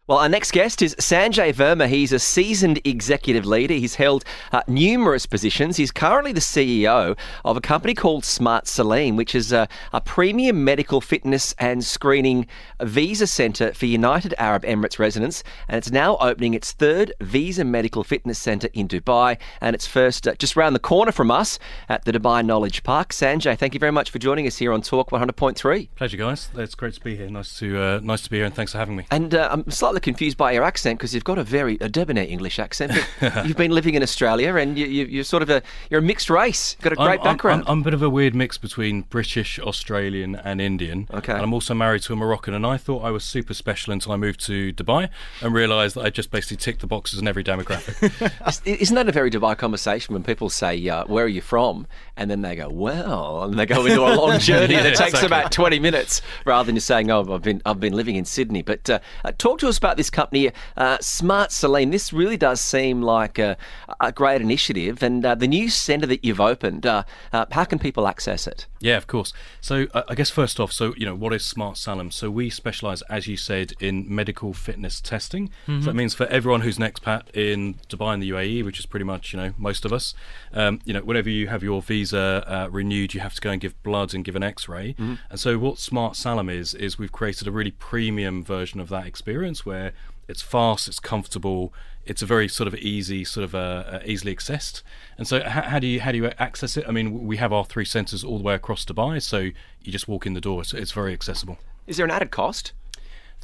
Well, our next guest is Sanjay Verma. He's a seasoned executive leader. He's held numerous positions. He's currently the CEO of a company called Salem, which is a premium medical fitness and screening visa centre for United Arab Emirates residents. And it's now opening its third visa medical fitness centre in Dubai. And it's first just round the corner from us at the Dubai Knowledge Park. Sanjay, thank you very much for joining us here on Talk 100.3. Pleasure, guys. It's great to be here. Nice to be here, and thanks for having me. And I'm slightly confused by your accent because you've got a debonair English accent. But you've been living in Australia, and you're sort of you're a mixed race. You've got a great background. I'm a bit of a weird mix between British, Australian, and Indian. Okay. And I'm also married to a Moroccan, and I thought I was super special until I moved to Dubai and realised that I just basically ticked the boxes in every demographic. Isn't that a very Dubai conversation when people say, "Where are you from?" and then they go, "Well," and they go into a long journey that takes about 20 minutes, rather than just saying, "Oh, I've been living in Sydney." But talk to us about this company, Salem. This really does seem like a great initiative, and the new centre that you've opened. How can people access it? Yeah, of course. So I guess first off, what is Salem? So we specialise, as you said, in medical fitness testing. Mm-hmm. So that means for everyone who's an expat in Dubai and the UAE, which is pretty much most of us, whenever you have your visa renewed, you have to go and give blood and give an X-ray. Mm-hmm. And so what Salem is we've created a really premium version of that experience where it's fast, it's comfortable, it's a very sort of easy, easily accessed. And so how do you access it? I mean, we have our 3 centres all the way across Dubai, so you just walk in the door. So it's very accessible. Is there an added cost?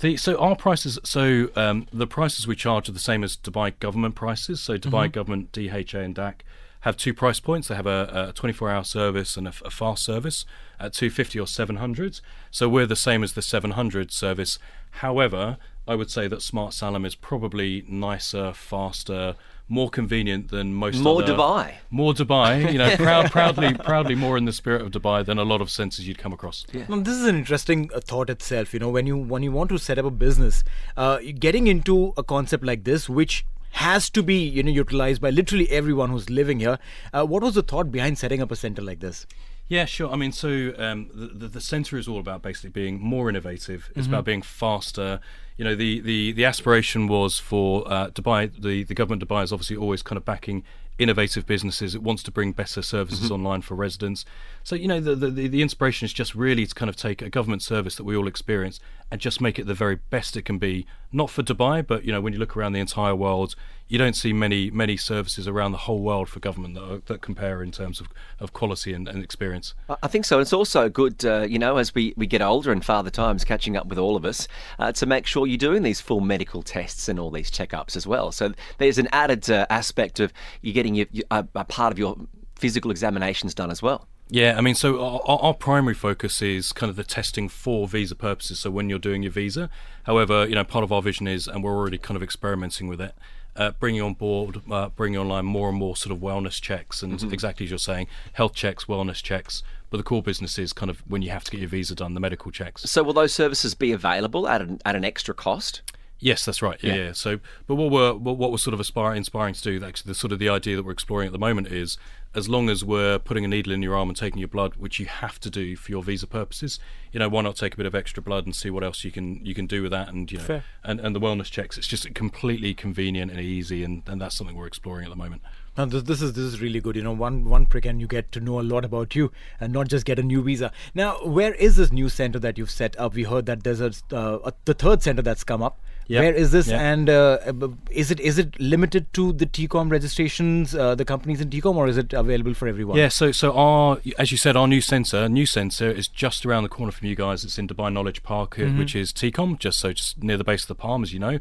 Our prices, the prices we charge are the same as Dubai government prices. So Dubai government, DHA and DAC, have 2 price points. They have a 24-hour service and a fast service at $250 or $700. So we're the same as the $700 service. However, I would say that Salem is probably nicer, faster, more convenient than most more other... Dubai. More Dubai. Proudly more in the spirit of Dubai than a lot of centres you'd come across. Yeah. Now, this is an interesting thought itself. When you want to set up a business, getting into a concept like this, which has to be utilized by literally everyone who's living here. What was the thought behind setting up a centre like this? Yeah, sure. I mean, the centre is all about basically being more innovative. It's about being faster. The aspiration was for Dubai. The government of Dubai is obviously always kind of backing innovative businesses. It wants to bring better services online for residents. So the inspiration is just really to kind of take a government service that we all experience and just make it the very best it can be. Not for Dubai, but when you look around the entire world, you don't see many services around the whole world for government that compare in terms of quality and experience. I think so. It's also good, as we get older and Father Time's catching up with all of us, to make sure you're doing these full medical tests and all these checkups as well. So there's an added aspect of you getting a part of your physical examinations done as well. Yeah, I mean, so our primary focus is kind of the testing for visa purposes, so when you're doing your visa. However, part of our vision is, and we're already kind of experimenting with it, bringing online more and more sort of wellness checks and exactly as you're saying, health checks, wellness checks. But the core business is kind of when you have to get your visa done, the medical checks. So will those services be available at an extra cost? Yes, that's right. Yeah. So, but what we're sort of inspiring to do, actually, the idea that we're exploring at the moment is, as long as we're putting a needle in your arm and taking your blood, which you have to do for your visa purposes, why not take a bit of extra blood and see what else you can do with that, and and the wellness checks. It's just completely convenient and easy, and that's something we're exploring at the moment. Now, this is really good. One prick and you get to know a lot about you and not just get a new visa. Now, where is this new centre that you've set up? We heard that there's the third centre that's come up. Yep. Where is this? Yep. And is it limited to the TCOM registrations, the companies in TCOM, or is it available for everyone? Yeah. So as you said, our new centre is just around the corner from you guys. It's in Dubai Knowledge Park, which is TCOM, just near the base of the Palm, as you know.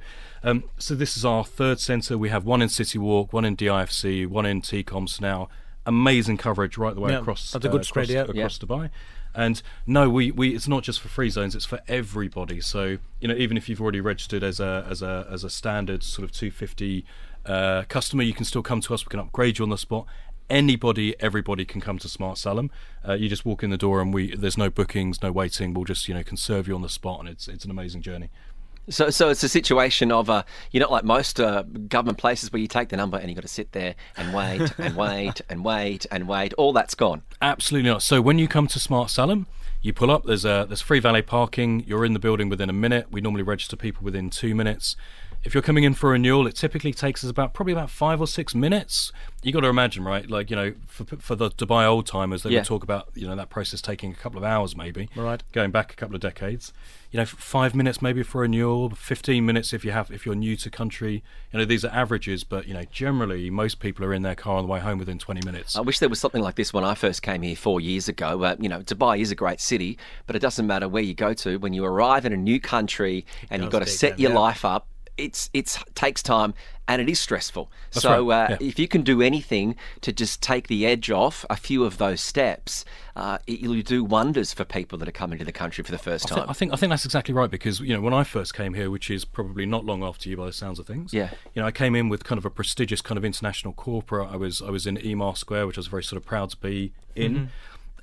So this is our third centre. We have one in City Walk, one in DIFC, one in TCOM. So now amazing coverage right the way across. That's a good spread, across Dubai. And no, we it's not just for free zones; it's for everybody. So even if you've already registered as a standard sort of 250 customer, you can still come to us. We can upgrade you on the spot. Everybody can come to Salem. You just walk in the door, and there's no bookings, no waiting. We'll just can serve you on the spot, and it's an amazing journey. So it's a situation of, you're not like most government places where you take the number and you've got to sit there and wait and wait and wait and wait. All that's gone. Absolutely not. So when you come to Salem, You pull up, there's free valet parking, you're in the building within a minute. We normally register people within 2 minutes. If you're coming in for a renewal, it typically takes us probably about 5 or 6 minutes. You got to imagine, right? Like, for the Dubai old timers, they would talk about that process taking a couple of hours, maybe. Right. Going back a couple of decades. 5 minutes maybe for a renewal, 15 minutes if you're new to country. These are averages, but generally most people are in their car on the way home within 20 minutes. I wish there was something like this when I first came here 4 years ago. Dubai is a great city, but it doesn't matter where you go to. When you arrive in a new country and you've got to set your life up, it takes time and it is stressful. That's so right. if you can do anything to just take the edge off a few of those steps, you'll do wonders for people that are coming to the country for the first time. I think that's exactly right, because when I first came here, which is probably not long after you by the sounds of things, I came in with kind of a prestigious kind of international corporate. I was in Emaar Square, which I was very sort of proud to be in. Mm-hmm.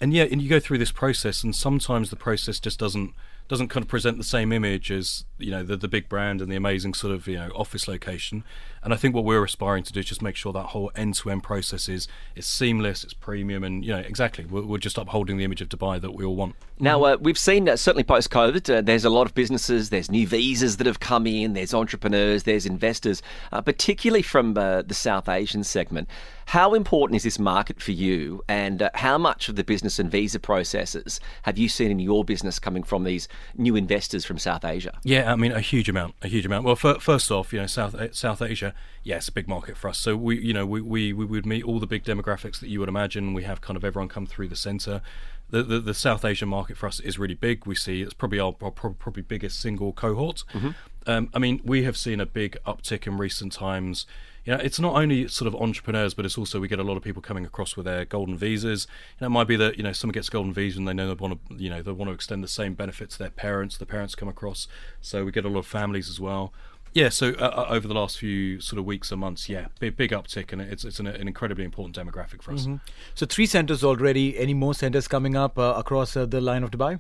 And you go through this process, and sometimes the process just doesn't kind of present the same image as the big brand and the amazing sort of office location. And I think what we're aspiring to do is just make sure that whole end-to-end process is seamless, it's premium, and exactly, we're just upholding the image of Dubai that we all want. Now, we've seen, certainly post-COVID, there's a lot of businesses, there's new visas that have come in, there's entrepreneurs, there's investors, particularly from the South Asian segment. How important is this market for you, and how much of the business and visa processes have you seen in your business coming from these new investors from South Asia? Yeah, I mean, a huge amount. Well, first off, South Asia, yeah, it's a big market for us. So we would meet all the big demographics that you would imagine. We have kind of everyone come through the centre. The South Asian market for us is really big. We see it's probably our probably biggest single cohort. Mm-hmm. I mean, we have seen a big uptick in recent times. It's not only sort of entrepreneurs, but it's also we get a lot of people coming across with their golden visas. It might be that someone gets a golden visa and they know they want to extend the same benefit to their parents. The parents come across, so we get a lot of families as well. Yeah, so over the last few sort of weeks or months, big uptick, and it's an incredibly important demographic for us. Mm-hmm. So 3 centres already. Any more centres coming up across the line of Dubai?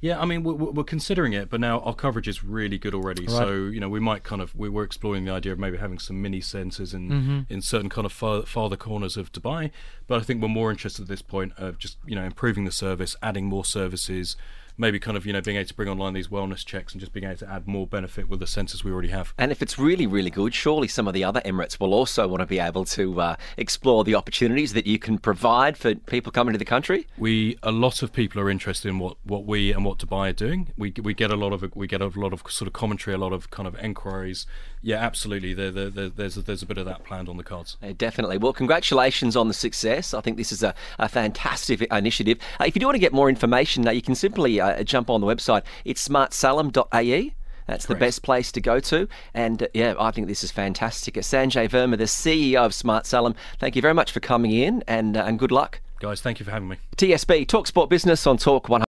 Yeah, I mean, we're considering it, but now our coverage is really good already. Right. So, we might we're exploring the idea of maybe having some mini centres in certain kind of farther corners of Dubai. But I think we're more interested at this point of just, improving the service, adding more services, maybe kind of, being able to bring online these wellness checks and just being able to add more benefit with the centres we already have. And if it's really, really good, surely some of the other Emirates will also want to be able to explore the opportunities that you can provide for people coming to the country? A lot of people are interested in what we and what Dubai are doing. We get a lot of sort of commentary, a lot of kind of enquiries. Yeah, absolutely. There's a bit of that planned on the cards. Definitely. Well, congratulations on the success. I think this is a fantastic initiative. If you do want to get more information, you can simply jump on the website. It's smartsalem.ae. That's the best place to go to. And I think this is fantastic. Sanjay Verma, the CEO of Smart Salem, thank you very much for coming in, and good luck. Guys, thank you for having me. TSB, Talk Sport Business on Talk 100.